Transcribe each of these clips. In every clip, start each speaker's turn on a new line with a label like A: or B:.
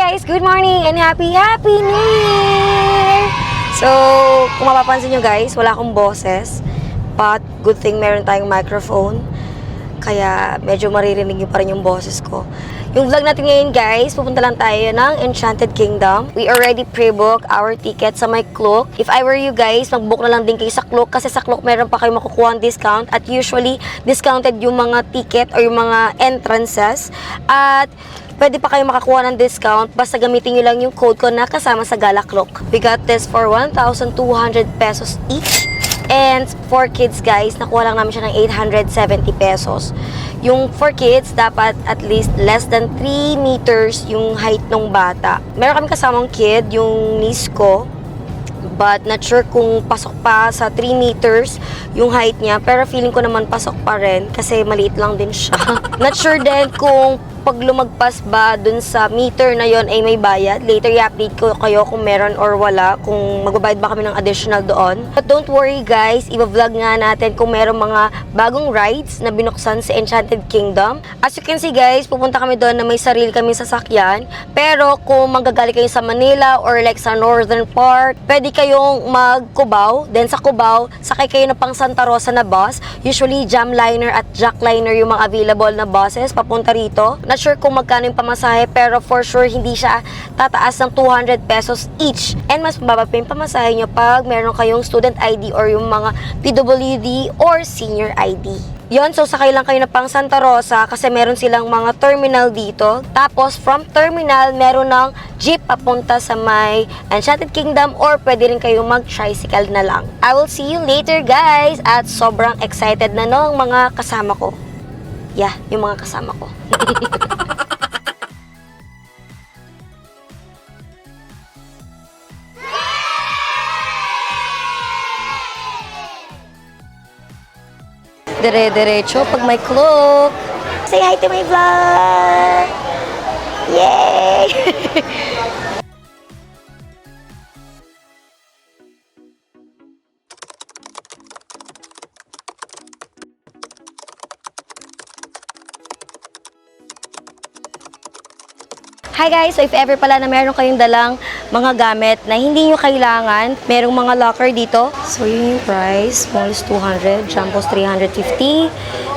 A: guys! Good morning and happy New Year! So, kung mapapansin nyo guys, wala akong boses. But, good thing meron tayong microphone. Kaya, medyo maririnig nyo pa rin yung boses ko. Yung vlog natin ngayon guys, pupunta lang tayo ng Enchanted Kingdom. We already pre-book our ticket sa my Klook. If I were you guys, mag-book na lang din kayo sa Klook. Kasi sa Klook meron pa kayo makukuha ang discount. At usually, discounted yung mga ticket or yung mga entrances. At pwede pa kayo makakuha ng discount basta gamitin nyo lang yung code ko na kasama sa Gala Klook. We got this for 1,200 pesos each. And for kids guys, nakuha lang namin siya ng 870 pesos. Yung for kids, dapat at least less than 3 meters yung height ng bata. Meron kami kasamang kid, yung niece ko. But not sure kung pasok pa sa 3 meters yung height niya. Pero feeling ko naman pasok pa rin kasi maliit lang din siya. Not sure din kung pag lumagpas ba dun sa meter na yon ay may bayad. Later i-update ko kayo kung meron or wala, kung magbabayad ba kami ng additional doon. But don't worry guys, i-vlog nga natin kung meron mga bagong rides na binuksan sa Enchanted Kingdom. As you can see guys, pupunta kami doon na may sarili kami sasakyan. Pero kung manggagaling kayo sa Manila or like sa northern part, pwede kayong mag-Cubao. Then sa Cubao, sakay kayo na pang Santa Rosa na bus. Usually Jamliner at Jackliner yung mga available na buses papunta rito. Not sure kung magkano yung pamasahe, pero for sure hindi siya tataas ng 200 pesos each. And mas mababa pa yung pamasahe nyo pag meron kayong student ID or yung mga PWD or senior ID. Yon, so sakay lang kayo na pang Santa Rosa kasi meron silang mga terminal dito. Tapos from terminal, meron ng jeep papunta sa may Enchanted Kingdom or pwede rin kayong mag-tricycle na lang. I will see you later guys at sobrang excited na ng mga kasama ko. Yeah, yung mga kasama ko. Dire-diretso pag may Klook. Say hi to my vlog! Yay! Hi guys! So if ever pala na meron kayong dalang mga gamit na hindi nyo kailangan, merong mga locker dito. So yun yung price. Small is 200, jumbo is 350.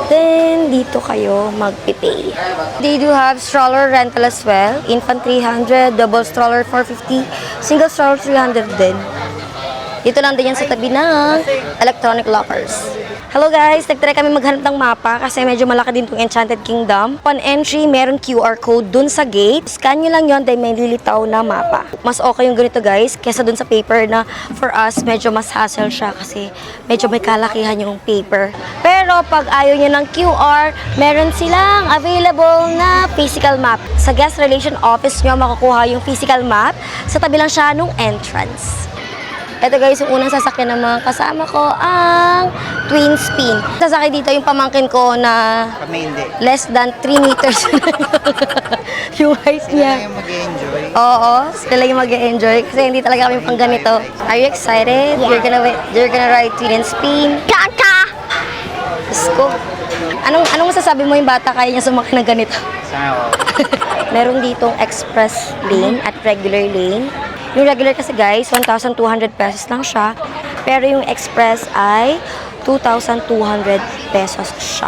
A: Then dito kayo magpipay. They do have stroller rental as well. Infant 300, double stroller 450, single stroller 300 din. Dito lang din yan sa tabi ng electronic lockers. Hello guys! Nagtry kami maghanap ng mapa kasi medyo malaki din itong Enchanted Kingdom. Upon entry, meron QR code dun sa gate. Scan nyo lang yun dahil may lilitaw na mapa. Mas okay yung ganito guys kesa dun sa paper na for us medyo mas hassle siya kasi medyo may kalakihan yung paper. Pero pag ayaw nyo ng QR, meron silang available na physical map. Sa guest relation office nyo makukuha yung physical map. Sa tabi lang siya nung entrance. Ito guys, yung unang sasakyan ng mga kasama ko, ang Twin Spin. Sasakay dito yung pamangkin ko na less than 3 meters. Yung height niya.
B: Sila yung mag-enjoy.
A: Oo, sila yung mag-enjoy kasi hindi talaga kami pang ganito. Are you excited? Yeah. You're gonna ride Twin Spin? Kaka! Let's go. Anong masasabi mo yung bata kaya niya sumakay ng ganito?
B: Sana ako.
A: Meron ditong express lane at regular lane. Yung regular kasi guys, 1,200 pesos lang siya. Pero yung express ay 2,200 pesos siya.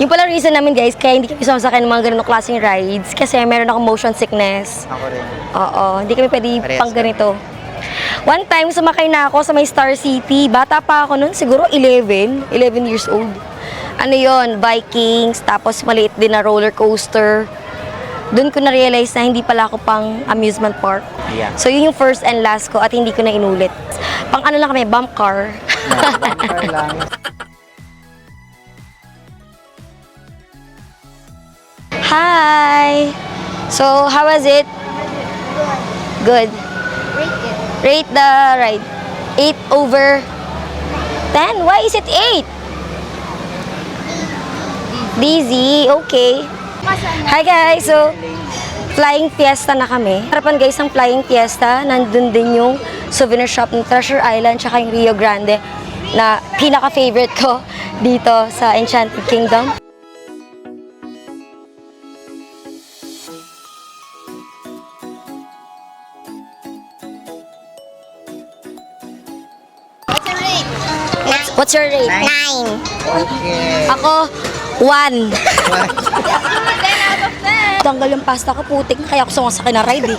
A: Yung pala reason namin guys, kaya hindi kami sumasakay ng mga ganitong klaseng rides. Kasi meron akong motion sickness.
B: Ako rin.
A: Oo, hindi kami pwede pang ganito. One time, sumakay na ako sa may Star City. Bata pa ako nun, siguro 11 years old. Ano yon, Vikings, tapos maliit din na roller coaster. Doon ko na-realize na hindi pala ako pang amusement park.
B: Yeah.
A: So yun yung first and last ko at hindi ko na inulit. Pang ano lang kami, bump car.
B: Bump car lang.
A: Hi! So, how was it? Good. Rate the ride. 8 over 10? Why is it 8? Busy, okay. Hi guys, so Flying Fiesta na kami. Harapan guys ng Flying Fiesta, nandun din yung souvenir shop ng Treasure Island tsaka yung Rio Grande. na pinaka-favorite ko dito sa Enchanted Kingdom. What's your rate?
C: 9.
B: Okay.
A: Ako, 1. Tanggal yung pasta ko, putik na kaya ako sumasakay na ride eh.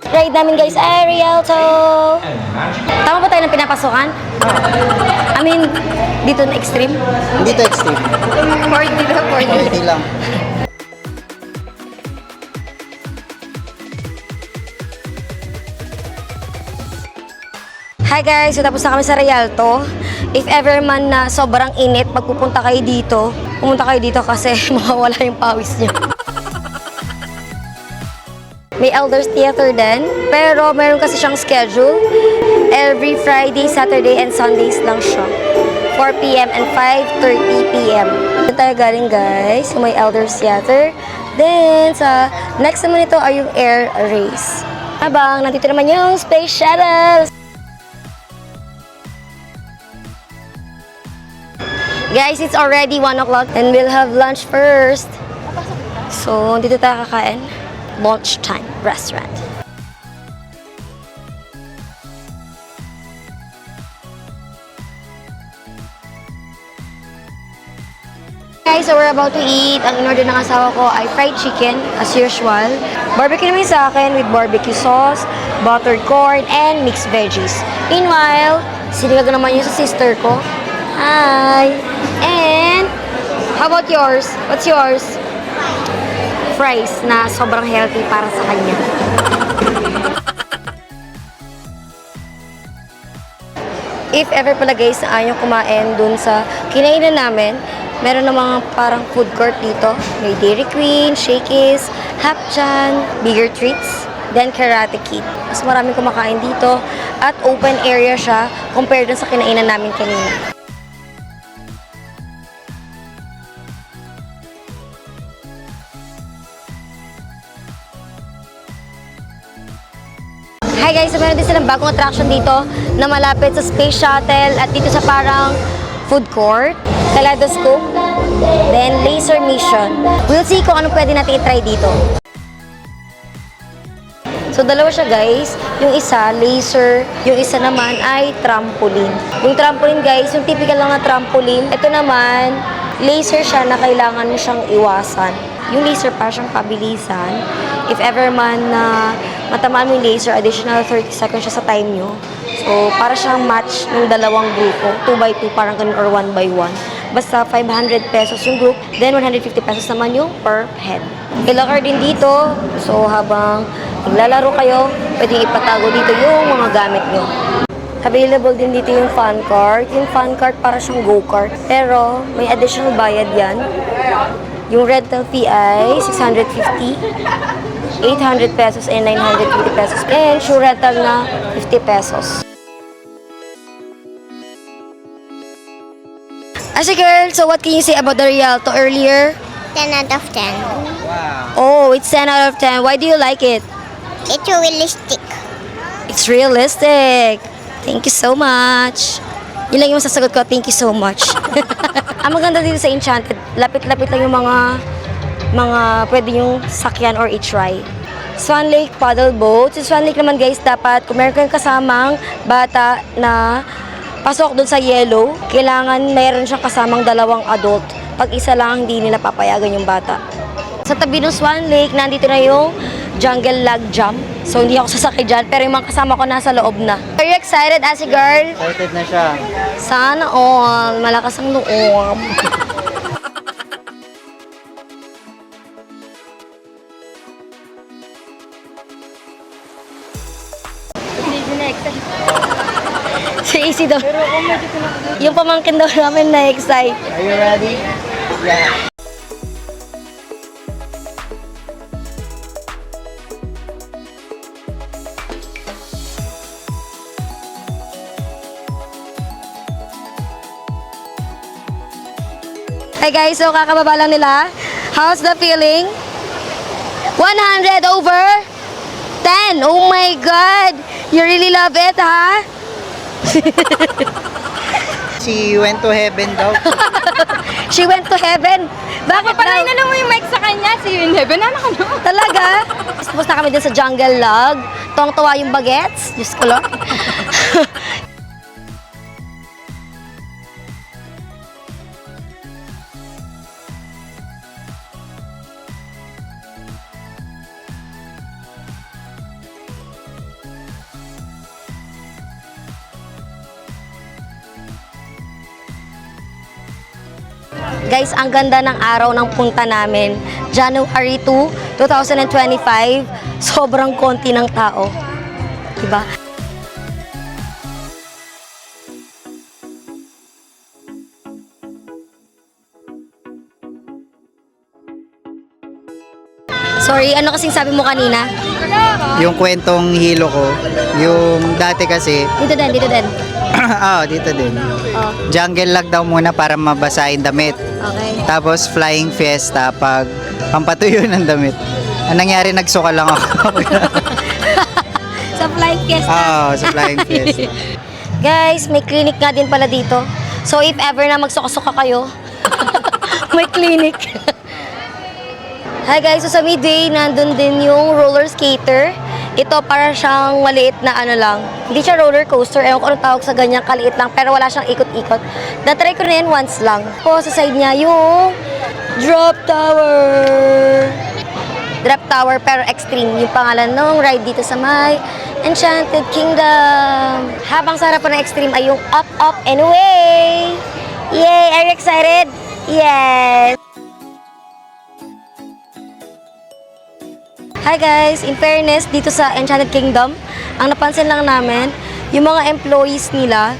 A: Ride namin guys ay Rialto. Tama ba tayo ng pinapasukan? I mean, dito na extreme?
B: Hindi to extreme. 40 lang.
A: Hi guys! So tapos na kami sa Rialto. If ever man na sobrang init, magpupunta kayo dito. Pumunta kayo dito kasi mawawala yung pawis niyo. May Elders Theater din. Pero meron kasi siyang schedule. Every Friday, Saturday, and Sundays lang siya. 4 p.m. and 5:30 p.m. Doon tayo galing guys. So may Elders Theater. Then, sa next naman ito ay yung air race. Habang nandito naman yung Space Shuttle. Guys, it's already 1 o'clock and we'll have lunch first. So, dito tayo kakain. Lunchtime restaurant. Guys, so we're about to eat. Ang in-order ng asawa ko ay fried chicken, as usual. Barbecue naman sa akin with barbecue sauce, buttered corn, and mixed veggies. Meanwhile, sinigang naman yun sa sister ko. Hi! And, how about yours? What's yours? Fries na sobrang healthy para sa kanya. If ever pala guys na ayaw kumain dun sa kinainan namin, meron namang parang food court dito. May Dairy Queen, Shakey's, Hapchan, Bigger Treats, then Karate Kid. Mas maraming kumakain dito at open area siya compared dun sa kinainan namin kanina. Hi guys, so meron din silang bagong attraction dito na malapit sa Space Shuttle at dito sa parang food court, Kaleidoscope, then Laser Mission. We'll see kung anong pwede natin i-try dito. So dalawa siya guys, yung isa laser, yung isa naman ay trampoline. Yung trampoline guys, yung typical lang na trampoline. Ito naman, laser siya na kailangan mo siyang iwasan. Yung laser para siyang pabilisan. If ever man na matamaan mo yung laser, additional 30 seconds siya sa time nyo. So, para siyang match ng dalawang grupo. 2x2, parang ganun, or 1x1. Basta 500 pesos yung group, then 150 pesos naman yung per head. May locker din dito. So, habang naglalaro kayo, pwedeng ipatago dito yung mga gamit nyo. Available din dito yung fun cart. Yung fun cart para siyang go-kart. Pero, may additional bayad yan. Yung rental fee ay 650, 800 pesos and 950 pesos. And shoe rental na 50 pesos. As a girl, so what can you say about the Rialto earlier?
C: 10 out of 10.
B: Wow.
A: Oh, it's 10 out of 10. Why do you like it?
C: It's realistic.
A: It's realistic. Thank you so much. Yun lang yung masasagot ko. Thank you so much. Ang maganda dito sa Enchanted, lapit-lapit lang yung mga pwede yung sakyan or i-try. Swan Lake paddle boat. Sa Swan Lake naman guys, dapat kung meron kayong kasamang bata na pasok doon sa yellow, kailangan meron siyang kasamang dalawang adult. Pag isa lang, hindi nila papayagan yung bata. Sa tabi ng Swan Lake, nandito na yung jungle log jump. So, hindi ako sasakay dyan, pero yung mga kasama ko nasa loob na. Are you excited, Asi girl?
B: Excited na siya.
A: Sana all. Malakas ang loob. Si AC daw. Yung pamangkin daw namin na-excite.
B: Are you ready? Yeah.
A: Hi guys, so kakababa lang nila. How's the feeling? 100 over 10. Oh my God. You really love it, ha?
B: She went to heaven daw.
A: She went to heaven. Bakit daw?
D: Inano mo yung mic sa kanya, see you in heaven. Ano ka no?
A: Talaga? Tapos na kami din sa jungle log. Tuwang-tuwa yung bagets. Diyos ko, Lord. Guys, ang ganda ng araw ng punta namin. January 2, 2025. Sobrang konti ng tao. Diba? Sorry, ano kasing sabi mo kanina?
B: Yung kwentong hilo ko, yung dati kasi,
A: Dito din, dito din.
B: dito din.
A: Oh,
B: Jungle lag daw muna para mabasahin damit.
A: okay.
B: Tapos flying fiesta pag pampatuyo ng damit. Ang nangyari, nagsuka lang ako.
A: Sa flight fiesta.
B: Sa flying fiesta.
A: Guys, may clinic nga din pala dito. So if ever na magsuka-suka kayo, may clinic. Hi guys, so sa midway, nandun din yung roller skater. Ito para siyang maliit na ano lang. Hindi siya roller coaster, ewan ko anong tawag sa ganyan, kaliit lang, pero wala siyang ikot-ikot. Na-try ko na yan once lang. Po, sa side niya yung drop tower. Drop tower pero extreme. Yung pangalan ng ride dito sa may Enchanted Kingdom. Habang sa harapan ng extreme ay yung up, up, and away. Yay! Are you excited? Yes! Hi guys! In fairness, dito sa Enchanted Kingdom, ang napansin lang namin, yung mga employees nila,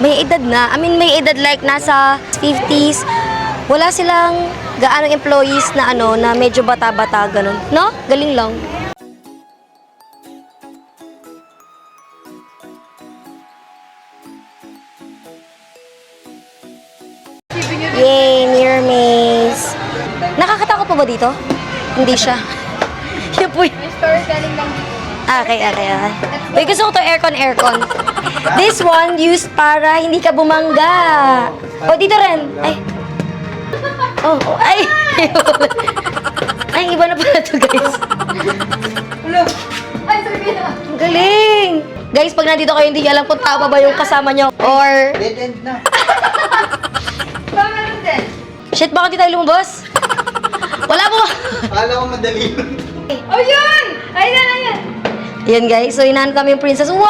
A: may edad na. I mean, may edad like nasa 50s. Wala silang gaano employees na ano, na medyo bata-bata, ganun. No? Galing lang. Yay! Near maze. Nakakatakot pa ba dito? Hindi siya. Yun po yun.
D: Storytelling lang dito.
A: Okay. Uy, gusto ko to aircon. This one used para hindi ka bumangga. O, dito rin. Ay. Ay. Ay, iba na pala to, guys.
D: Ay, sabi na.
A: Ang galing. Guys, pag nandito kayo, hindi niyo alam kung tama ba yung kasama nyo. Or,
B: Dead end na.
D: Meron din.
A: shit, bakit di tayo lumabas? Wala po.
B: Akala ko madali yun.
D: Oh, yun! Ayan.
A: Yan, guys. So, hinahanap namin yung princess. Wow!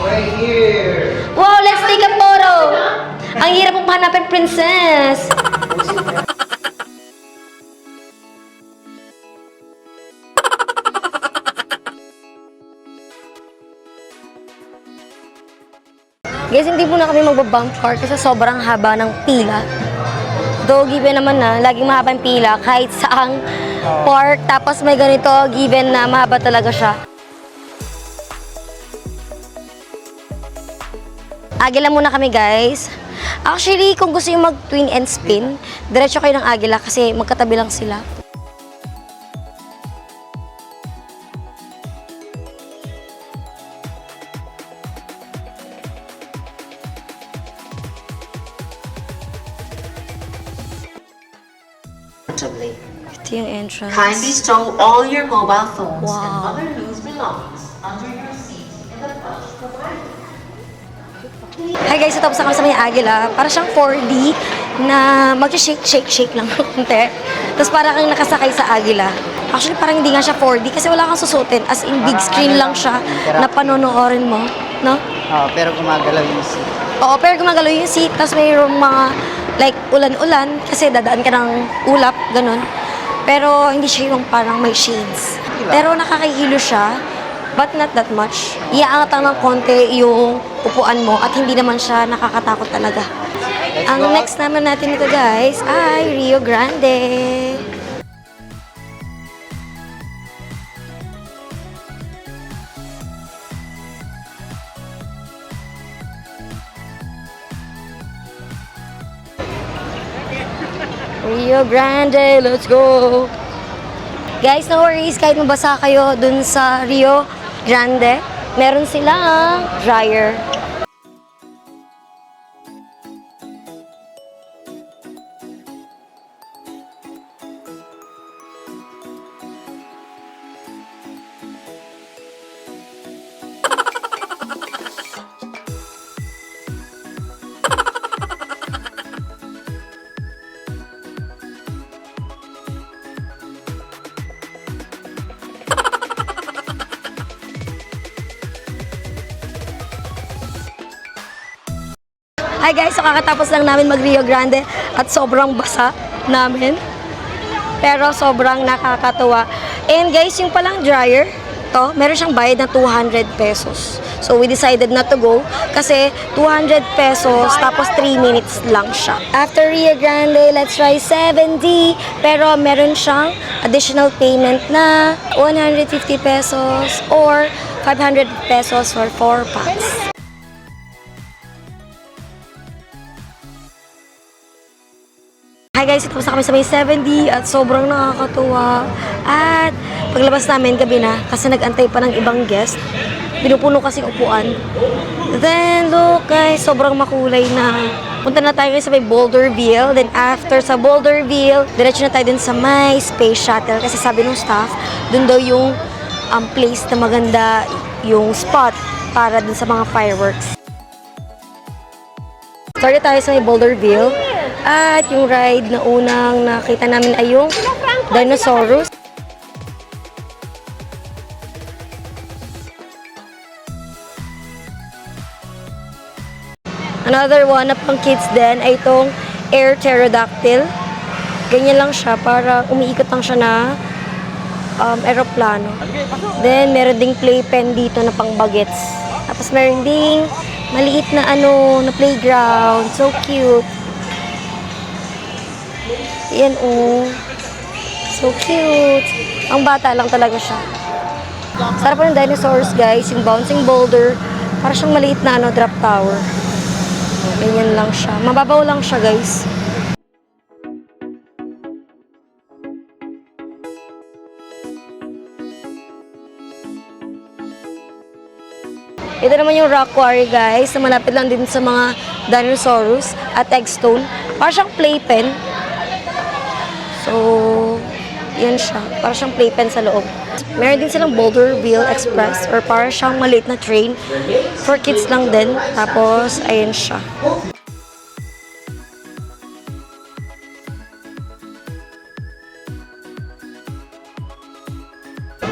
B: Right here.
A: Wow, let's take a photo. Ang hirap pong hanapin princess. Guys, hindi muna kami magbabump car kasi sobrang haba ng pila. Though, given naman na, laging mahaba yung pila kahit saang park. Tapos may ganito, given na mahaba talaga siya. Agila muna kami, guys. Actually, kung gusto yung mag-twin and spin, diretso kayo ng Agila kasi magkatabi lang sila. Ito yung entrance.
E: Kindly stow all your mobile phones
A: Wow.
E: and other loose belongings under your seat in the pouch provided.
A: Hi guys, so tapos na kami sa may Agila. Para siyang 4D na mag-shake lang ng konti. Tapos para kang nakasakay sa Agila. Actually, parang hindi nga siya 4D kasi wala kang susutin. As in, big screen lang siya na panonoorin mo. No?
B: Pero gumagalaw yung seat.
A: Oo, pero gumagalaw yung seat. Tapos mayroong mga like ulan-ulan kasi dadaan ka ng ulap, ganun. Pero hindi siya yung parang may shades. Pero nakakahilo siya, but not that much. Iaangat lang ng konti yung upuan mo at hindi naman siya nakakatakot talaga. Ang next naman natin ito guys ay Rio Grande. Rio Grande, let's go! Guys, no worries, kahit mabasa kayo dun sa Rio Grande, meron silang dryer. Hi guys, so kakatapos lang namin mag Rio Grande at sobrang basa namin. Pero sobrang nakakatuwa. And guys, yung palang dryer, to, meron siyang bayad na 200 pesos. So we decided not to go kasi 200 pesos tapos 3 minutes lang siya. After Rio Grande, let's try 7D. Pero meron siyang additional payment na 150 pesos or 500 pesos for 4 packs. Hi guys, tapos na kami sa may 7D at sobrang nakakatuwa. At paglabas namin gabi na kasi nag-antay pa ng ibang guest. Pinupuno kasi upuan. Then look guys, sobrang makulay na. Punta na tayo sa may Boulderville. Then after sa Boulderville, diretso na tayo dun sa may Space Shuttle. Kasi sabi ng staff, dun daw yung place na maganda, yung spot para dun sa mga fireworks. Started tayo sa may Boulderville. At yung ride na unang nakita namin ay yung Dinosaurus. Another one na pang kids din ay itong Air Pterodactyl. Ganyan lang siya, para umiikot lang siya na aeroplano. Then meron ding playpen dito na pang bagets. Tapos meron ding maliit na na playground. So cute. Yan so cute. Ang bata lang talaga siya. Sarap po ng dinosaurs guys. Yung bouncing boulder. Para siyang maliit na drop tower. Ganyan lang siya. Mababaw lang siya guys. Ito naman yung rock quarry guys. Na malapit lang din sa mga dinosaurs at eggstone. Para siyang playpen. So, yan siya. Para siyang playpen sa loob. Meron din silang Boulderville Express or para siyang maliit na train. For kids lang din. Tapos, ayan siya.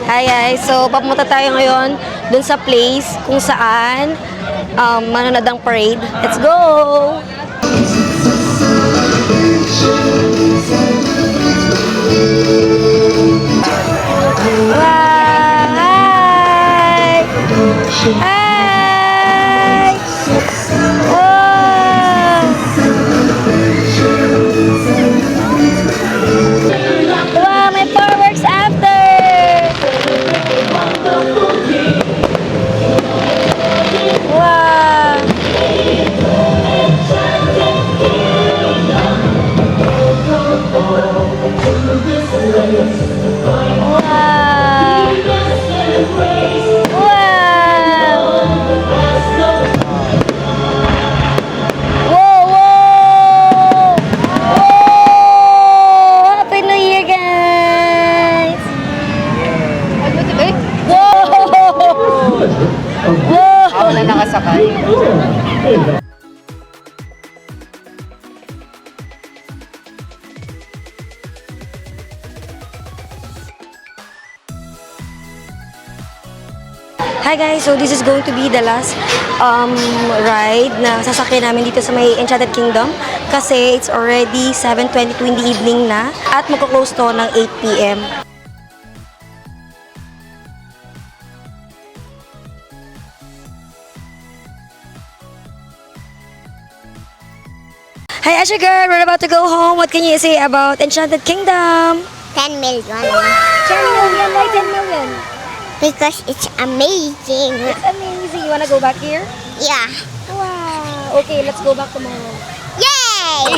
A: Hi guys! So, papunta tayo ngayon dun sa place kung saan manonood ang parade. Let's go! Hi! Hi! Oh! Wow, may fireworks after! Wow!
B: Ako na nakasakay.
A: Hi guys, so this is going to be the last ride na sasakyan namin dito sa may Enchanted Kingdom kasi it's already 7:22 in the evening na at magko-close to ng 8 PM. Hi Asha girl, we're about to go home. What can you say about Enchanted Kingdom?
C: 10 million.
A: 10 million, why 10 million?
C: Because it's amazing.
A: It's amazing. You wanna go back here?
C: Yeah.
A: Wow. Okay, let's go back tomorrow.
C: Yay!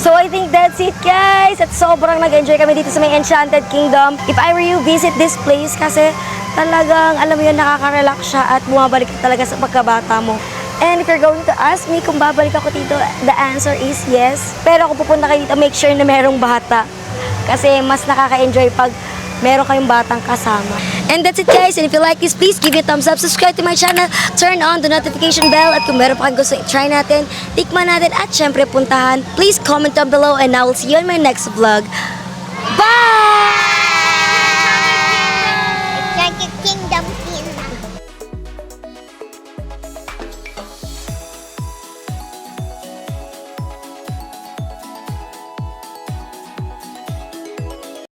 A: So I think that's it guys. At sobrang nag-enjoy kami dito sa may Enchanted Kingdom. If I were you, visit this place kasi talagang alam mo yun, nakaka-relax siya at bumabalik ka talaga sa pagkabata mo. And if you're going to ask me kung babalik ako dito, the answer is yes. Pero kung pupunta kayo dito, make sure na merong bata. Kasi mas nakaka-enjoy pag meron kayong batang kasama. And that's it guys. And if you like this, please give it a thumbs up. Subscribe to my channel. Turn on the notification bell. At kung meron pa kayong gusto i-try natin, tikman natin at syempre puntahan. Please comment down below and I will see you in my next vlog.